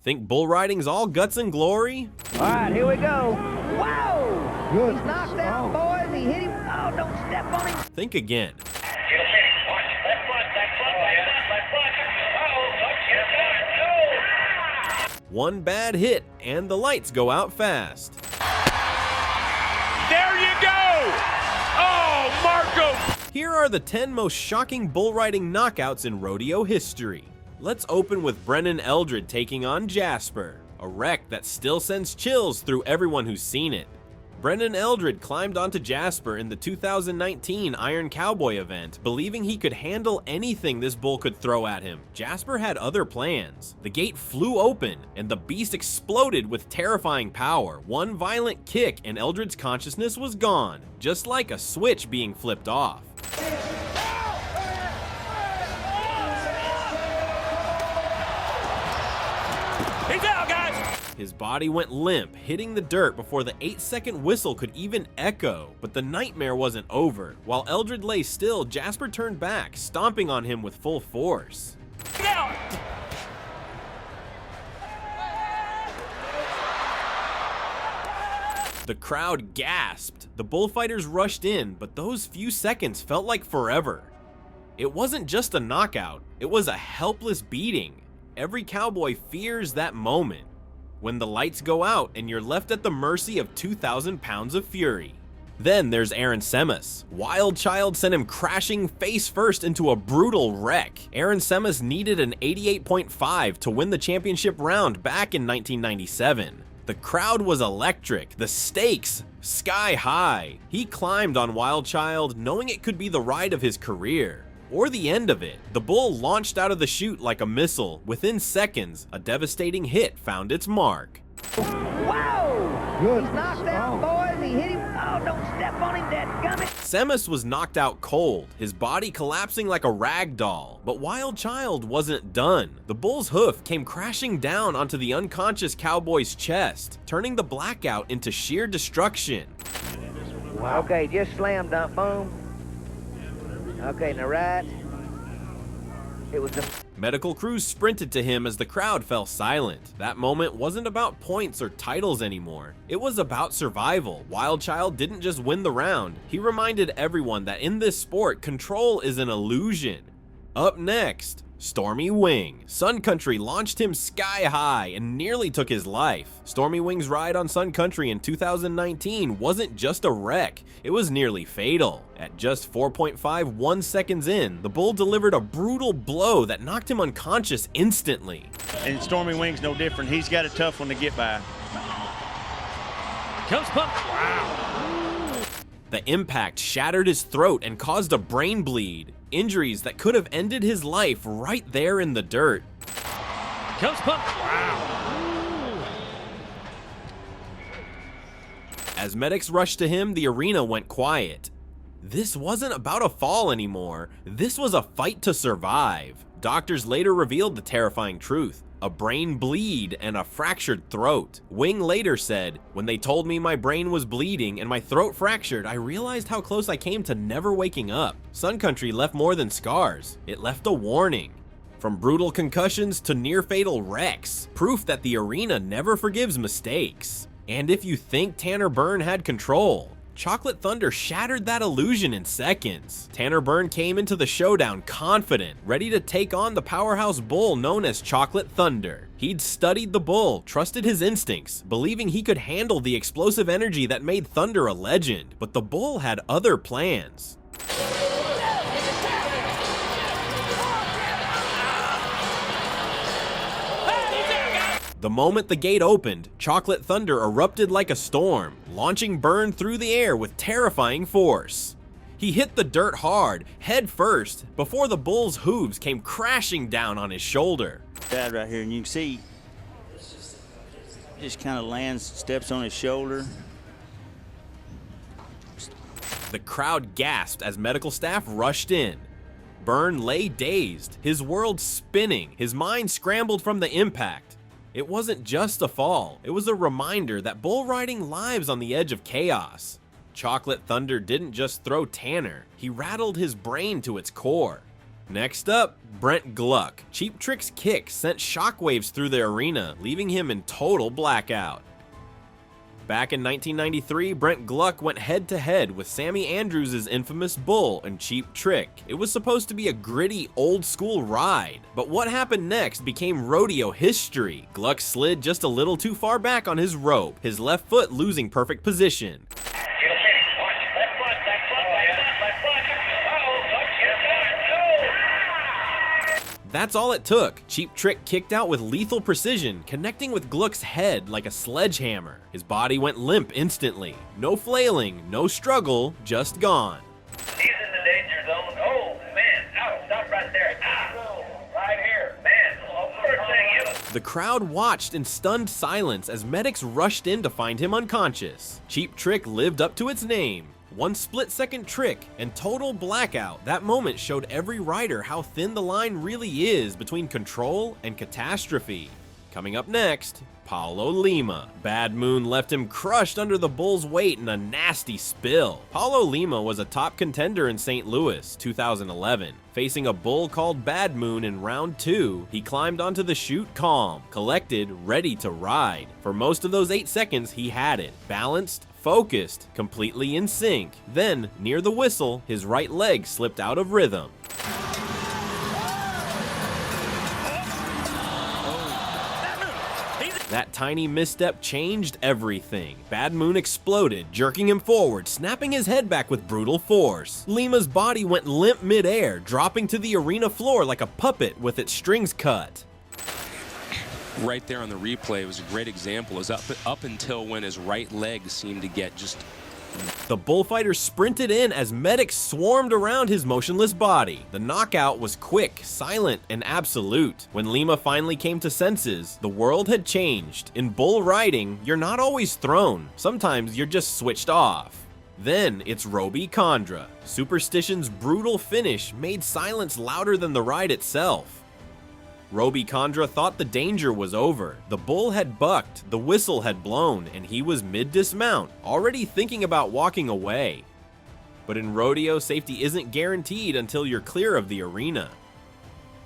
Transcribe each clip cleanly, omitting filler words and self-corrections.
Think bull riding's all guts and glory? All right, here we go. Whoa! Good. He's knocked out, boys. He hit him. Oh, don't step on him. Think again. One bad hit, and the lights go out fast. There you go! Oh, Marco! Here are the 10 most shocking bull riding knockouts in rodeo history. Let's open with Brennan Eldred taking on Jasper, a wreck that still sends chills through everyone who's seen it. Brennan Eldred climbed onto Jasper in the 2019 Iron Cowboy event, believing he could handle anything this bull could throw at him. Jasper had other plans. The gate flew open, and the beast exploded with terrifying power. One violent kick, and Eldred's consciousness was gone, just like a switch being flipped off. He's out, guys! His body went limp, hitting the dirt before the 8-second whistle could even echo. But the nightmare wasn't over. While Eldred lay still, Jasper turned back, stomping on him with full force. Get out! The crowd gasped. The bullfighters rushed in, but those few seconds felt like forever. It wasn't just a knockout, it was a helpless beating. Every cowboy fears that moment, when the lights go out and you're left at the mercy of 2,000 pounds of fury. Then there's Aaron Semes. Wild Child sent him crashing face first into a brutal wreck. Aaron Semes needed an 88.5 to win the championship round back in 1997. The crowd was electric, the stakes sky high. He climbed on Wild Child knowing it could be the ride of his career. Or the end of it. The bull launched out of the chute like a missile. Within seconds, a devastating hit found its mark. Whoa! Good. He's knocked out, boys. He hit him. Oh, don't step on him, dadgummit. Semes was knocked out cold, his body collapsing like a rag doll. But Wild Child wasn't done. The bull's hoof came crashing down onto the unconscious cowboy's chest, turning the blackout into sheer destruction. Okay, just slam dunk, boom. Okay, now right. It was a... Medical crews sprinted to him as the crowd fell silent. That moment wasn't about points or titles anymore. It was about survival. Wild Child didn't just win the round. He reminded everyone that in this sport, control is an illusion. Up next, Stormy Wing. Sun Country launched him sky high and nearly took his life. Stormy Wing's ride on Sun Country in 2019 wasn't just a wreck, it was nearly fatal. At just 4.51 seconds in, the bull delivered a brutal blow that knocked him unconscious instantly. And Stormy Wing's no different. He's got a tough one to get by. Comes pump. Wow. The impact shattered his throat and caused a brain bleed. Injuries that could have ended his life right there in the dirt. Comes pump. Wow. As medics rushed to him, the arena went quiet. This wasn't about a fall anymore. This was a fight to survive. Doctors later revealed the terrifying truth: a brain bleed and a fractured throat. Wing later said, "When they told me my brain was bleeding and my throat fractured, I realized how close I came to never waking up." Sun Country left more than scars. It left a warning. From brutal concussions to near-fatal wrecks, proof that the arena never forgives mistakes. And if you think Tanner Byrne had control, Chocolate Thunder shattered that illusion in seconds. Tanner Byrne came into the showdown confident, ready to take on the powerhouse bull known as Chocolate Thunder. He'd studied the bull, trusted his instincts, believing he could handle the explosive energy that made Thunder a legend. But the bull had other plans. The moment the gate opened, Chocolate Thunder erupted like a storm, launching Byrne through the air with terrifying force. He hit the dirt hard, head first, before the bull's hooves came crashing down on his shoulder. Dad right here, and you can see, just kind of lands, steps on his shoulder. The crowd gasped as medical staff rushed in. Byrne lay dazed, his world spinning, his mind scrambled from the impact. It wasn't just a fall, it was a reminder that bull riding lives on the edge of chaos. Chocolate Thunder didn't just throw Tanner, he rattled his brain to its core. Next up, Brent Gluck. Cheap Trick's kick sent shockwaves through the arena, leaving him in total blackout. Back in 1993, Brent Gluck went head-to-head with Sammy Andrews' infamous Bull and Cheap Trick. It was supposed to be a gritty, old-school ride, but what happened next became rodeo history. Gluck slid just a little too far back on his rope, his left foot losing perfect position. That's all it took. Cheap Trick kicked out with lethal precision, connecting with Gluck's head like a sledgehammer. His body went limp instantly. No flailing, no struggle, just gone. He's in the danger zone. Oh, man. Oh, stop right there. Right here. Man, first thing The crowd watched in stunned silence as medics rushed in to find him unconscious. Cheap Trick lived up to its name. One split-second trick and total blackout. That moment showed every rider how thin the line really is between control and catastrophe. Coming up next, Paulo Lima. Bad Moon left him crushed under the bull's weight in a nasty spill. Paulo Lima was a top contender in St. Louis, 2011. Facing a bull called Bad Moon in round 2, he climbed onto the chute calm, collected, ready to ride. For most of those 8 seconds, he had it. Balanced, focused, completely in sync. Then, near the whistle, his right leg slipped out of rhythm. That tiny misstep changed everything. Bad Moon exploded, jerking him forward, snapping his head back with brutal force. Lima's body went limp midair, dropping to the arena floor like a puppet with its strings cut. Right there on the replay was a great example. It was up until when his right leg seemed to get just... The bullfighter sprinted in as medics swarmed around his motionless body. The knockout was quick, silent, and absolute. When Lima finally came to senses, the world had changed. In bull riding, you're not always thrown. Sometimes you're just switched off. Then it's Robbie Condra. Superstition's brutal finish made silence louder than the ride itself. Robbie Condra thought the danger was over. The bull had bucked, the whistle had blown, and he was mid-dismount, already thinking about walking away. But in rodeo, safety isn't guaranteed until you're clear of the arena.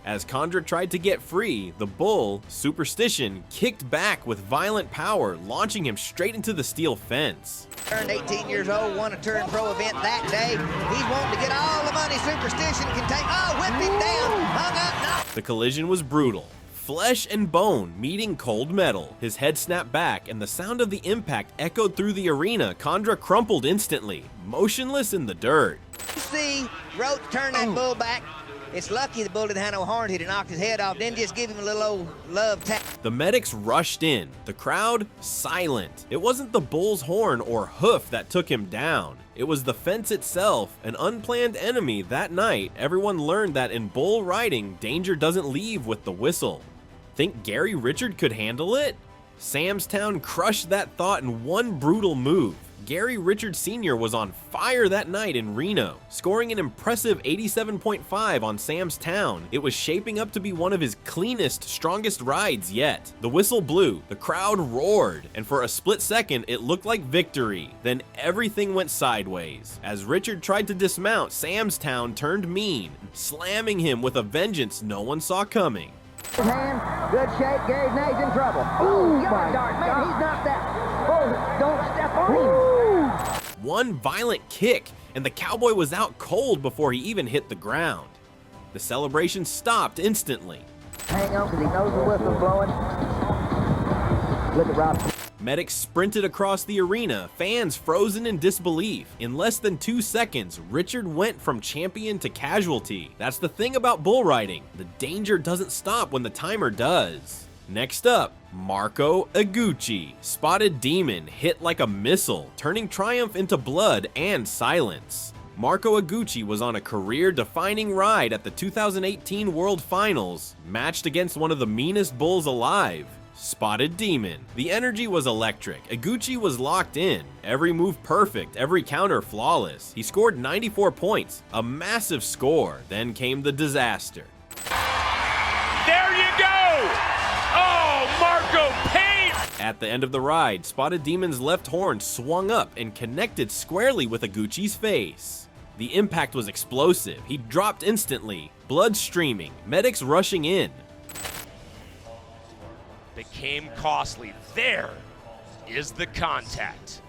As Condra tried to get free, the bull, Superstition, kicked back with violent power, launching him straight into the steel fence. Turned 18 years old, won a turn pro event that day. He's wanting to get all the money Superstition can take. Oh, whipped him down, hung up, knocked. The collision was brutal. Flesh and bone meeting cold metal. His head snapped back, and the sound of the impact echoed through the arena. Condra crumpled instantly, motionless in the dirt. See, Roach turned that bull back. It's lucky the bull didn't have no horns. He'd have knocked his head off. Then just give him a little old love tap. The medics rushed in. The crowd, silent. It wasn't the bull's horn or hoof that took him down. It was the fence itself, an unplanned enemy. That night, everyone learned that in bull riding, danger doesn't leave with the whistle. Think Gary Richard could handle it? Samstown crushed that thought in one brutal move. Gary Richard Sr. was on fire that night in Reno, scoring an impressive 87.5 on Samstown. It was shaping up to be one of his cleanest, strongest rides yet. The whistle blew, the crowd roared, and for a split second, it looked like victory. Then everything went sideways. As Richard tried to dismount, Samstown turned mean, slamming him with a vengeance no one saw coming. His hand, good shape. Gary's now he's in trouble. Ooh, my God, man, he's not that. Oh, don't step on him. One violent kick, and the cowboy was out cold before he even hit the ground. The celebration stopped instantly. Hang on, because he knows the whistle's blowing. Look at Rob. Medics sprinted across the arena, fans frozen in disbelief. In less than 2 seconds, Richard went from champion to casualty. That's the thing about bull riding. The danger doesn't stop when the timer does. Next up, Marco Iguchi. Spotted Demon hit like a missile, turning triumph into blood and silence. Marco Iguchi was on a career-defining ride at the 2018 World Finals, matched against one of the meanest bulls alive, Spotted Demon. The energy was electric. Iguchi was locked in. Every move perfect, every counter flawless. He scored 94 points, a massive score. Then came the disaster. There you go! Oh, Marco paid! At the end of the ride, Spotted Demon's left horn swung up and connected squarely with Iguchi's face. The impact was explosive. He dropped instantly, blood streaming, medics rushing in. Became costly. There is the contact.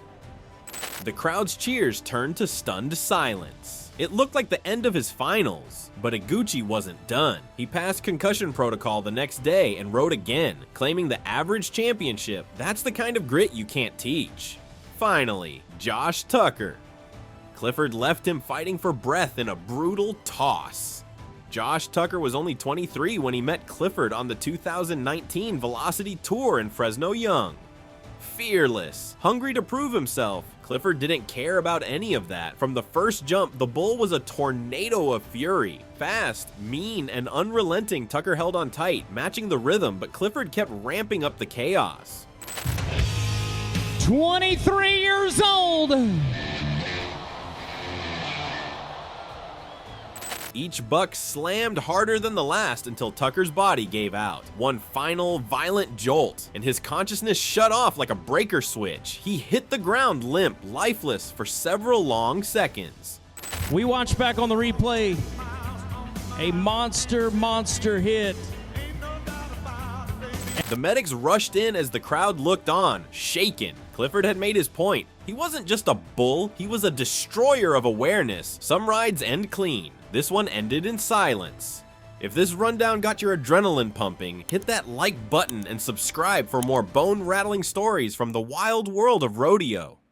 The crowd's cheers turned to stunned silence. It looked like the end of his finals, but Iguchi wasn't done. He passed concussion protocol the next day and rode again, claiming the average championship. That's the kind of grit you can't teach. Finally, Josh Tucker. Clifford left him fighting for breath in a brutal toss. Josh Tucker was only 23 when he met Clifford on the 2019 Velocity Tour in Fresno Young. Fearless, hungry to prove himself, Clifford didn't care about any of that. From the first jump, the bull was a tornado of fury. Fast, mean, and unrelenting, Tucker held on tight, matching the rhythm, but Clifford kept ramping up the chaos. 23 years old. Each buck slammed harder than the last until Tucker's body gave out. One final, violent jolt, and his consciousness shut off like a breaker switch. He hit the ground limp, lifeless, for several long seconds. We watch back on the replay. A monster hit. The medics rushed in as the crowd looked on, shaken. Clifford had made his point. He wasn't just a bull, he was a destroyer of awareness. Some rides end clean. This one ended in silence. If this rundown got your adrenaline pumping, hit that like button and subscribe for more bone-rattling stories from the wild world of rodeo.